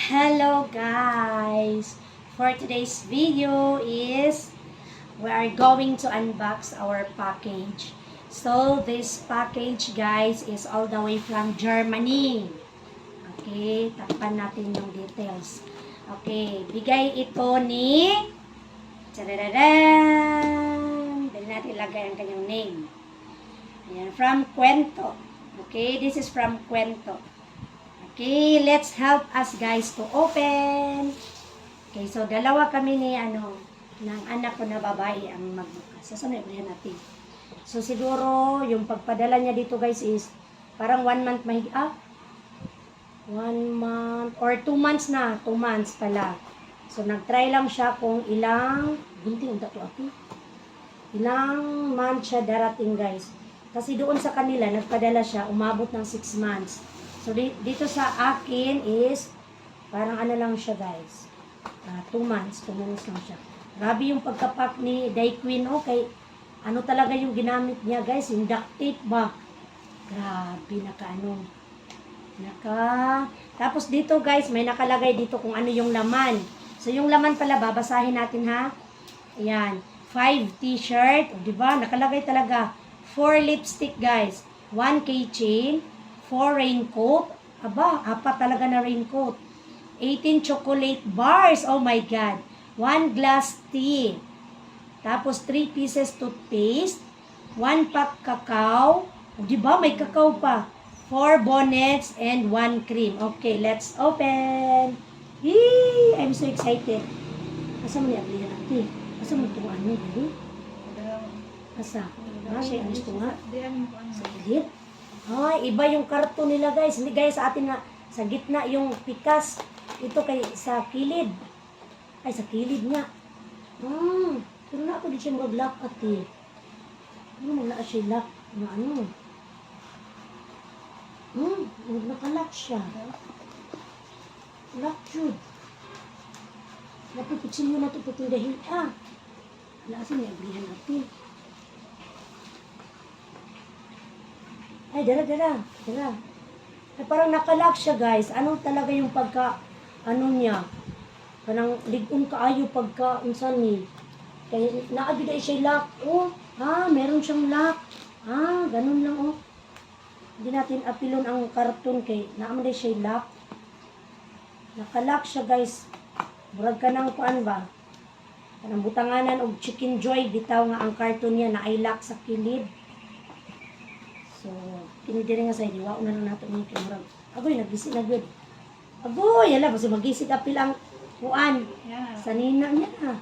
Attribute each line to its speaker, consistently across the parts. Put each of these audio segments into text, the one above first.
Speaker 1: Hello guys! For today's video is we are going to unbox our package. So this package guys is all the way from Germany. Okay, takpan natin yung details. Okay, bigay ito ni Tadadadan! Dali natin ilagay ang kanyang name. Ayan, from Cuento. Okay, this is from Cuento. Okay, let's help us guys to open. Okay, so dalawa kami ni ng anak ko na babae ang magbukas. So, saan na natin? So, siguro, yung pagpadala niya dito guys is parang 1 month 1 month or 2 months na. 2 months pala. So, nag-try lang siya kung ilang ilang month siya darating guys. Kasi doon sa kanila, nagpadala siya, umabot ng 6 months. So, dito sa akin is, parang lang siya guys. 2 months lang siya. Grabe yung pagkapak ni Daiquin, okay. Ano talaga yung ginamit niya guys, yung duct tape ba? Grabe, Tapos dito guys, may nakalagay dito kung ano yung laman. So, yung laman pala, babasahin natin ha. Ayan, 5 t-shirt, diba? Nakalagay talaga, 4 lipstick guys, 1 keychain, 4 raincoat. Aba, 4 talaga na raincoat. 18 chocolate bars. Oh my God. 1 glass tea. Tapos 3 pieces toothpaste. 1 pack cacao. Oh, diba? May cacao pa. 4 bonnets and 1 cream. Okay, let's open. Yee! I'm so excited. Asa mo niya ablihan natin? Asa mo ito ano? Asa? Siya alis ko nga. Sa gilid? Ay, iba yung karton nila guys. Hindi guys sa atin na sa gitna yung pikas. Ito kay sa kilid. Ay, sa kilid nga. Pero na ako di siya mag-lock ati. Wala siya lock. Nakalock siya. Lock yun. Napipitsin mo na ito putindahin. Wala kasi may ablihan natin. Ay, dara. Ay, parang nakalock siya, guys. Ano talaga yung niya? Parang ligon kaayo pagka, unsan ni. Kaya, naagida siya lock. Meron siyang lock. Ganun lang, Hindi natin apilon ang karton kay, naamaday siya lock. Nakalock siya, guys. Murag ka ng kuan ba? Kanang butanganan og Chicken Joy, bitaw nga ang karton niya na ay lock sa kilid. So, kinidiri nga sa idiwa, na lang natin yung kimurag. Agoy, nagising na good. Agoy, yala, basta magising apil ang kuan. Yeah. Sa nina niya.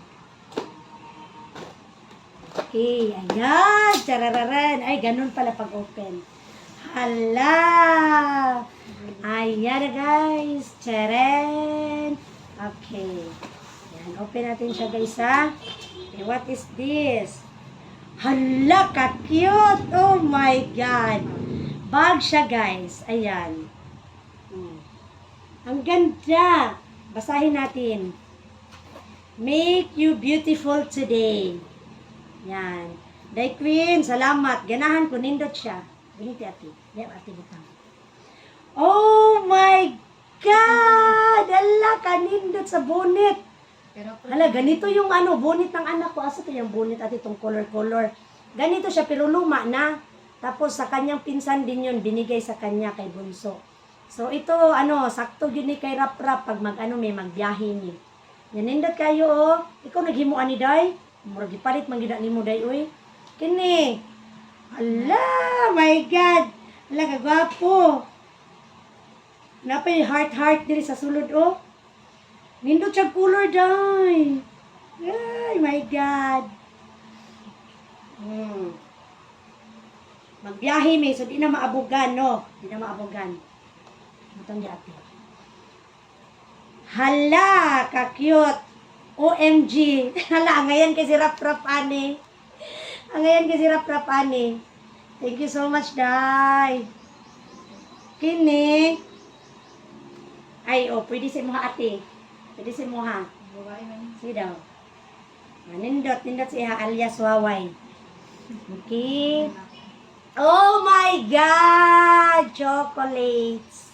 Speaker 1: Okay, ayan, charararan. Ay, ganun pala pag-open. Hala! Ayan na guys, charan. Okay. Ayan, open natin siya guys ha. Okay, what is this? Hala, ka-cute! Oh my God! Bag siya, guys. Ayan. Ang ganda! Basahin natin. Make you beautiful today. Yan. Daiquin, salamat. Ganahan ko, nindot siya. Biniti ati. Yan, ati butang. Oh my God! Hala, kanindot sa bonnet. Hala, ganito yung bonnet ng anak ko. Asa ito yung bonnet at itong color. Ganito siya, pero luma na. Tapos sa kanyang pinsan din yun, binigay sa kanya kay Bunso. So ito, sakto yun ni kay Rap pag may magbiyahe ni. Yanindot kayo, Ikaw naghimuan ni Day? Murag ipalit manggida ni mo Day, uy. Kini. Hala, my God. Hala, kagwapo. Napay heart diri sa sulod, Nindot siya color, Day. Ay, my God. Magbiyahe may, so di na maabugan, no? Di na maabugan. Matang dati. Hala, ka-cute. OMG. Hala, ngayon kasi rap-rap ani. Thank you so much, Day. Kini. Ay, pwede si mo ate. Pwede si mo ha. Sige daw. Nindot siya alias Waway. Okay. Oh my God! Chocolates.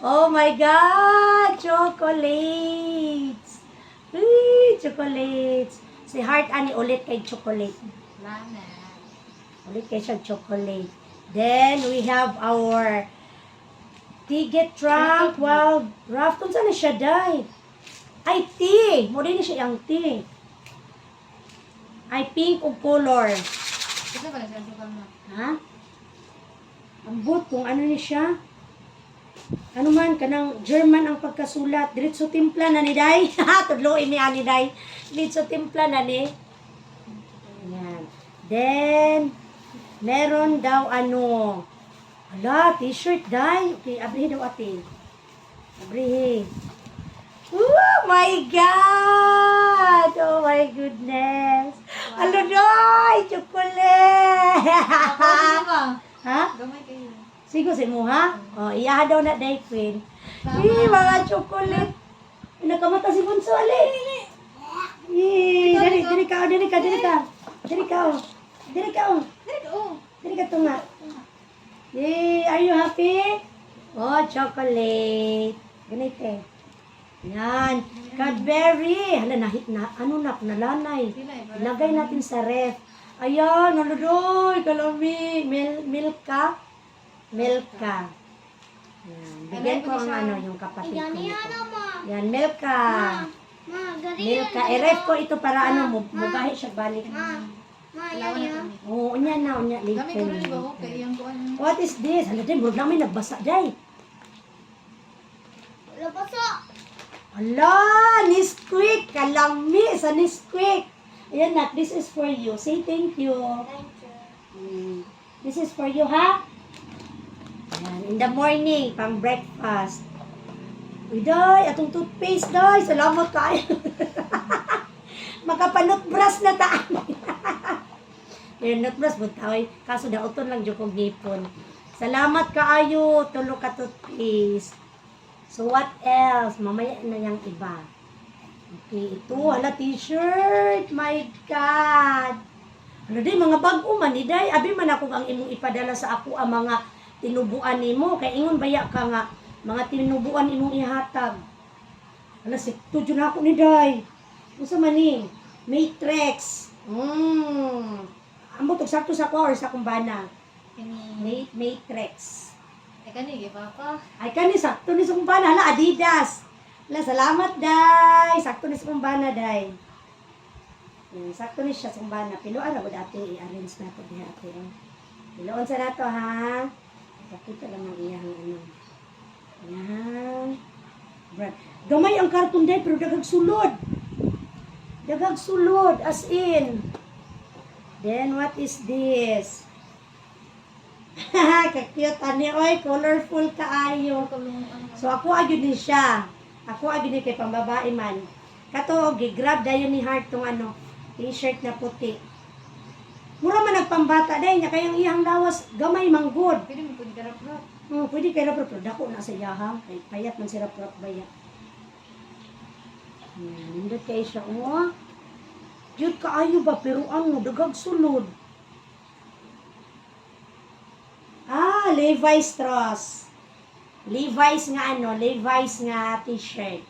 Speaker 1: Oh my God! Chocolates! Uy, chocolates. Si Heart ani ulit kay chocolate.
Speaker 2: Lana.
Speaker 1: Ulit kay siya chocolate. Then, we have our Tiget Trunk Wild Raft. Kung saan na siya, day? Ay, tea! Mo rin siya yung tea. Ay, pink og color.
Speaker 2: Kasi pala siya sukal na.
Speaker 1: Ha? Ambot kung ano ni siya. Ano man, kanang German ang pagkasulat. Diretso timpla na ni Day. Tudloin niya ni Day. Diretso timpla na ni. Ayan. Then, meron daw ano. Hala, t-shirt, Day. Okay, abrihin daw ate. Abrihin. Oh my God! Oh my goodness! Alo, Day! Chocolate!
Speaker 2: Ako,
Speaker 1: Ha?
Speaker 2: gamay kayo.
Speaker 1: Sigo si mo, ha? O, iyaha daw na, Day Queen.
Speaker 2: Tama.
Speaker 1: Mga chocolate. Nakamata si Bunso, ali. Diri ka. Diri ka, oh. Diri ka, oh. Diri ka to nga. Are you happy? Oh, chocolate. Ganito eh. Yan. Cadbury. Hala, nalanay.
Speaker 2: Sila eh.
Speaker 1: Ilagay natin sa ref. Ayan, naludoy, kalami. Milka. Milka. Yan. Bigyan ko ang ano, yung kapatid ko nito. Yan, Milka. Milka. I-ref ko ito para ano, mugahi siya balik. Oo, unya na, unya.
Speaker 2: Gamay ko rin
Speaker 1: Later.
Speaker 2: ba ko kay iyang kuan.
Speaker 1: What is this? Hala, din, bro namin nagbasa, day. Hala, Nesquik. Kalami sa Nesquik. Ayan, nak, this is for you. Say thank you. This is for you, ha? Ayan, in the morning, pang breakfast. Uy, day, atong toothpaste, day. Salamat kayo. Makapanutbras na ta. Ayan, nutbras, butaway. Kaso dauton lang dyan kong gipon. Salamat kaayo, tulo ka toothpaste. So, what else? Mamaya na yung iba. Okay, ito, hala, t-shirt. My God. Ano din, mga bag-o man, iday. Abi man ako ang imong ipadala sa ako ang mga tinubuan nimo. Kaya ingon baya ka nga, mga tinubuan imong ihatag. Hala, sikto dyan ako ni day. Ano sa maning? Matrix. Amo, sakto sa ko or sa kumbana.
Speaker 2: Kani.
Speaker 1: Matrix.
Speaker 2: Kani gi papa.
Speaker 1: Ay, kani, sakto ni sa kumbana. Hala, Adidas. Hala, salamat, day. Sakto ni sa kumbana, day. Sakto ni siya sa kumbana. Piloan ako dati, i-arrange na ito diha ate. Piloan sa nato, ha? Pakita lang ang iyang ano. Yan. Brad. Gamay ang karton, day, pero dagag sulod. Dagag sulod, as in. Then, what is this? Ka-cute, ani, oy, colorful kaayo. So, ako agad ni siya. Ako agad ni kay pambabae man. Kato, gigrab dayon ni Heart tong ano, t-shirt na puti. Mura man nagpambata dayon niya, kayang iyang lawas, gamay manggod.
Speaker 2: Pwede mo pwede karap-rap.
Speaker 1: Pwede kay rapro, pero dako na sa iyaha. Kay payat man si rapro baya. Nindot kayo siya, oh. Cute kaayo ba, pero ano, dagag sulod. Levi's Strauss. Levi's nga ano, Levi's nga t-shirt.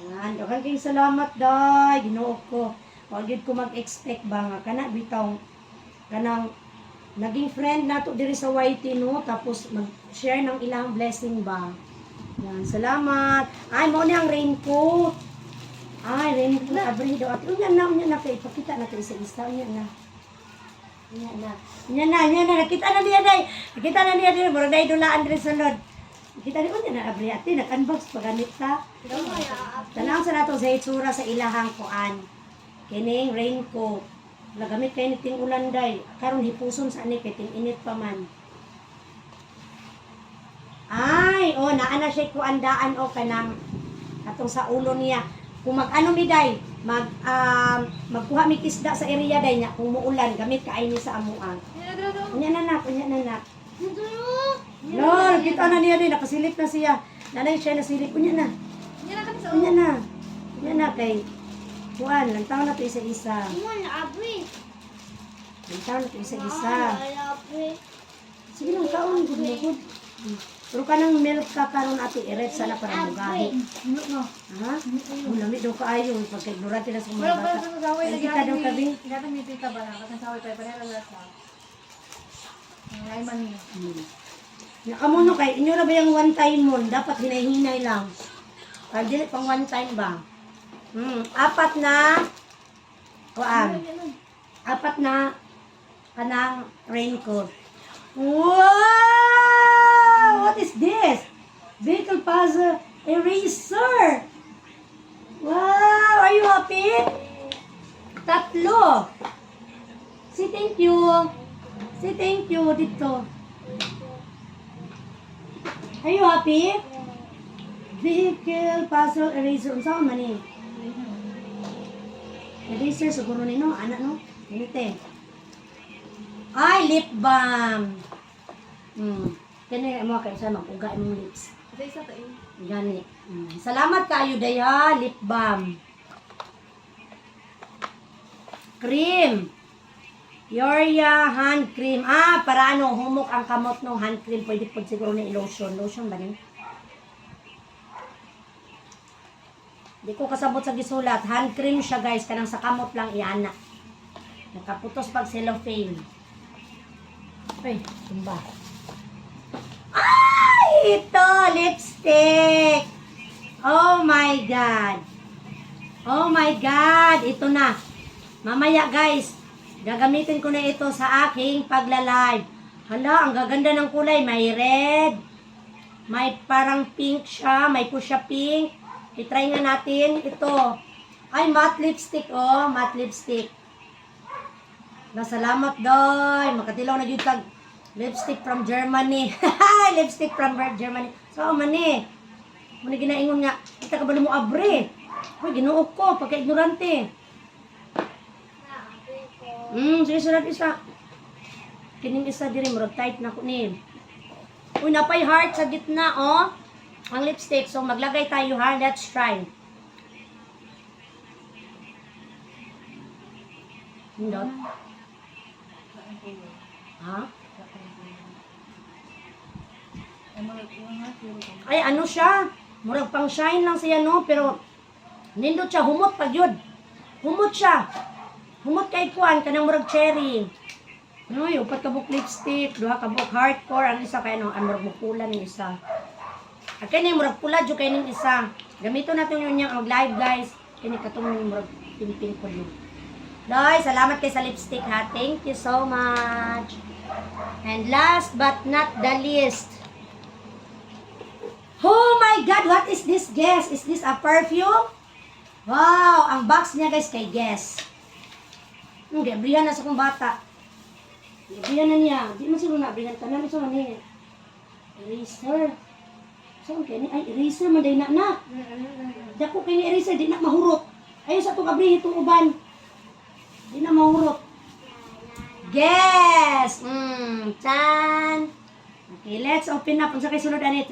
Speaker 1: Ayan, daghang kayong salamat, day. Ginoo ko. Huwag yun ko mag-expect ba nga. Kana, bitaw, kanang, naging friend nato diri sa YT, no? Tapos, mag-share ng ilang blessing ba. Ayan, salamat. Ay, mo na ang raincoat. Ay, raincoat. Abri daw. At unya na. Kaya ipakita natin isa-isa. Unya na. Nakita na niya, day. Nakita na niya, day. Mura day dulaan rin sunod. Nakita niya, unya na, abri ati. Nag-unbox paganit ta. Tanang sa nato sa itsura sa ilahang kuan. Kining raincoat. Nagamit kayo niting ulan, day. Karon hipuson sa ani, kaya init pa man. Ay, naana siya kuandaan o kanang atong sa ulo niya. Kung mag-ano mi, day, magkuha mi kisda sa area, day, niya, kung muulan, gamit kaay ni sa amuang. Unya na nak. Lord, kita na niya din, nakasilip na siya. Nanay siya nasilip, unya na, kay, kuan, lantaw na to isa-isa. Lantaw na to isa-isa. Sige lang, kaon, good. Pero kanang milk ka karon ati iret sana para mugahi.
Speaker 2: Ano no?
Speaker 1: Ha? Oh, lamig daw kaayo pagka ignorante na sa mga
Speaker 2: Wala
Speaker 1: bata.
Speaker 2: sa saway
Speaker 1: Ay,
Speaker 2: lagi
Speaker 1: kita daw kabi.
Speaker 2: Dapat may tita ba na kasi saway pa pala sa. Ay man niya.
Speaker 1: Nakamuno kay inyo na ba yung one time mo? Dapat hinay-hinay lang. Para dili pang one time ba? Apat na kuan. Apat na kanang raincoat. Wow! What is this? Vehicle puzzle eraser. Wow! Are you happy? Tatlo. Say thank you. Say thank you dito. Are you happy? Vehicle puzzle eraser. Unsa man ni? Eraser siguro nino, anak no. Ganite. Ay, lip balm. Kani mo kay sa mapuga imong lips.
Speaker 2: Isa ta eh.
Speaker 1: Gani. Salamat kayo day ha, lip balm. Cream. Yoria hand cream. Para ano, humok ang kamot ng hand cream. Pwede po siguro na lotion. Lotion ba rin? Di ko kasabot sa gisulat. Hand cream siya guys. Kanang sa kamot lang iana. Nakaputos pag cellophane. Ay, tumba. Ay, ito, lipstick. Oh my God. Oh my God. Ito na. Mamaya guys, gagamitin ko na ito sa aking pagla-live. Hala, ang gaganda ng kulay. May red. May parang pink siya. May pusha pink. I-try nga natin. Ito. Ay, matte lipstick. Oh, matte lipstick. Nasalamat doy. Makatilaw na yung tag lipstick from Germany. Lipstick from Germany. So, mani. Muna ginaingon nga, kita ka ba mo abre? Uy, ginuok ko, pagka-ignorante. Sige, sulat isa. Kining isa diri, murag tight na ko ni. Uy, napay heart sa gitna, oh. Ang lipstick. So, maglagay tayo ha. Let's try. Hindot. Ha? Ay, ano siya? Murag pang shine lang siya, no? Pero, nindot siya. Humot pag yun. Humot siya. Humot kay kuan, kanang murag cherry. No, yung upat kabuk lipstick, duha kabuk hardcore, ang isa kay ano, ang murag mupula ng isa. At kaya murag pula dyo kay ng isa. Gamito natin yun yung mag-live guys. Kaya katong yung murag ping-ping ko yun. Doy, salamat kay sa lipstick ha. Thank you so much. And last but not the least. Oh my God, what is this, Guess? Is this a perfume? Wow, ang box niya guys kay Guess. Gabrihan na sa kong bata. Gabrihan na niya. Di man siguro na, gabrihan ka na. Ito man niya. Eraser. Saan kayo ni? Ay, eraser man day na. Dako kayo ni eraser, di na mahurot. Ayun sa itong gabrihin, itong uban. Di na mahurot. Guess! Chan! Okay, let's open up. Unsa kay sulod anit?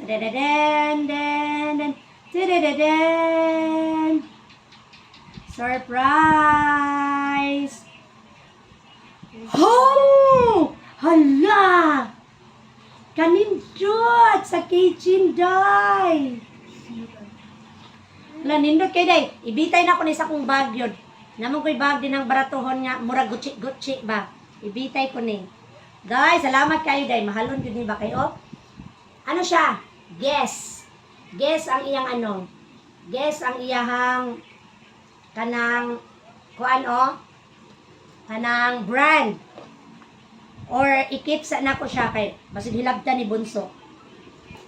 Speaker 1: Surprise! Oh! Hala! Kanindot sa kitchen day. Hala, nindot kay day. Ibitay na ko ni sa kong bag yun. Naman ko'y bag din ng baratohon nga. Mura gucci ba? Ibitay ko ni. Guys, salamat kayo day. Mahalon yun ni ba kayo? Ano siya? Guess. Guess ang iyang ano. Guess ang iyahang kanang kuan o. Kanang brand. Or ikip sa nako siya kay basig hilabtan ni Bunso.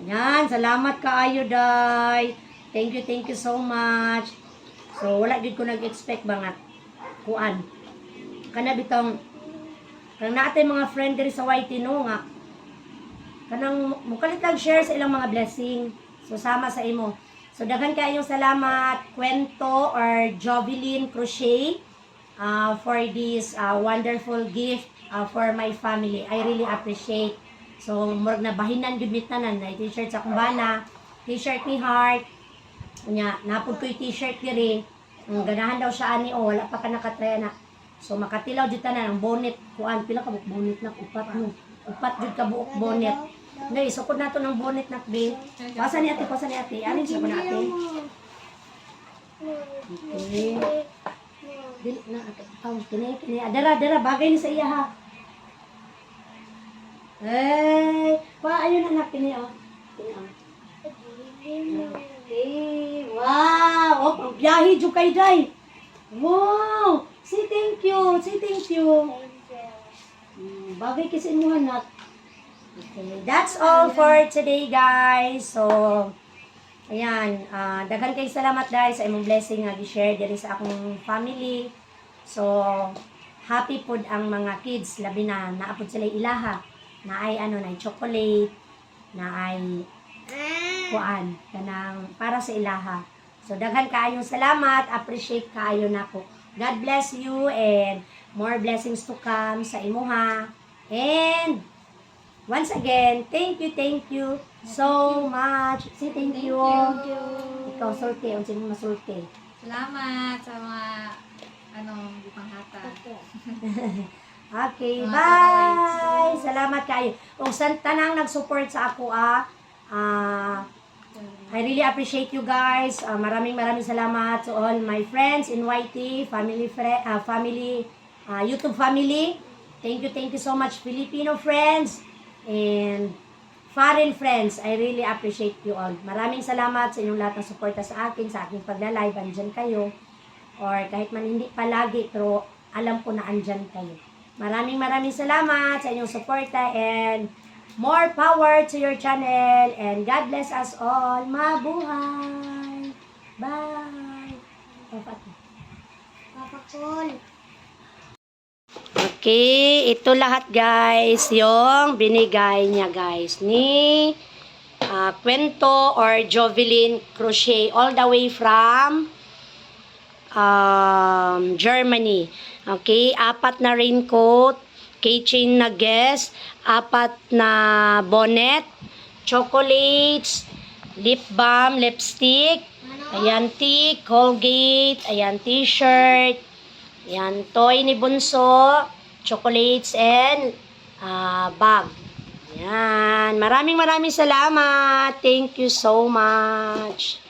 Speaker 1: Yan, salamat kaayo day. Thank you so much. So wala gid ko nag-expect ba nga kuan. Kana bitong kanang naatay mga friend diri sa YT no nga kanang mukalit lang share sa ilang mga blessing. So sama sa imo. So daghan kayong salamat Kwento or Jovelyn Crochet for this wonderful gift for my family. I really appreciate. So, murag na bahinan gud mit tanan na t-shirt sa kumbana, t-shirt ni Heart. Unya, napud ko t-shirt diri. Ang ganahan daw siya ani wala pa ka nakatry na. So makatilaw jud tanan ang bonnet kuan pila ka buok bonnet na upat mo. Upat jud ka buok bonnet. Nay, sukod na to ng bonnet na be. Pasa ni ate, pasa ni ate. Alin sa na ate? Okay. Dili na ate. Kini. Dara, bagay ni sa iya ha. Hey, ayun anak kini oh. Kini oh. Okay. Wow! Oh, pagbiyahe jud kay day. Wow! Say thank you. Bagay kasi mo anak. Okay, that's all for today, guys. So, ayan, daghan kay salamat guys sa imong blessing nga gi-share diri sa akong family. So, happy pod ang mga kids labi na naapod sila ilaha. Na ay chocolate, na ay kuan kanang para sa ilaha. So daghan kaayong salamat, appreciate kaayo nako. God bless you and more blessings to come sa imuha. And once again, thank you so much. Say thank you. Ikaw sulti, unsa mo masulti.
Speaker 2: Salamat sa mga ipanghata.
Speaker 1: Okay,
Speaker 2: Mga
Speaker 1: bye! Salamat kayo. Kung saan tanang nag-support sa ako, I really appreciate you guys. Maraming salamat to all my friends in YT, family, YouTube family. Thank you so much, Filipino friends and foreign friends. I really appreciate you all. Maraming salamat sa inyong lahat ng suporta sa akin, sa aking pagla-live. Andyan kayo. Or kahit man hindi palagi, pero alam ko na andyan kayo. Maraming salamat sa inyong suporta and more power to your channel and God bless us all. Mabuhay! Bye! Papa Cool. Okay, ito lahat guys, yung binigay niya guys ni Kwento or Jovelyn Crochet all the way from Germany. Okay, 4 na raincoat, keychain na guest, 4 na bonnet, chocolates, lip balm, lipstick, ayan tea, Colgate, ayan t-shirt, ayan toy ni Bunso, chocolates and bag. Ayan, maraming salamat. Thank you so much.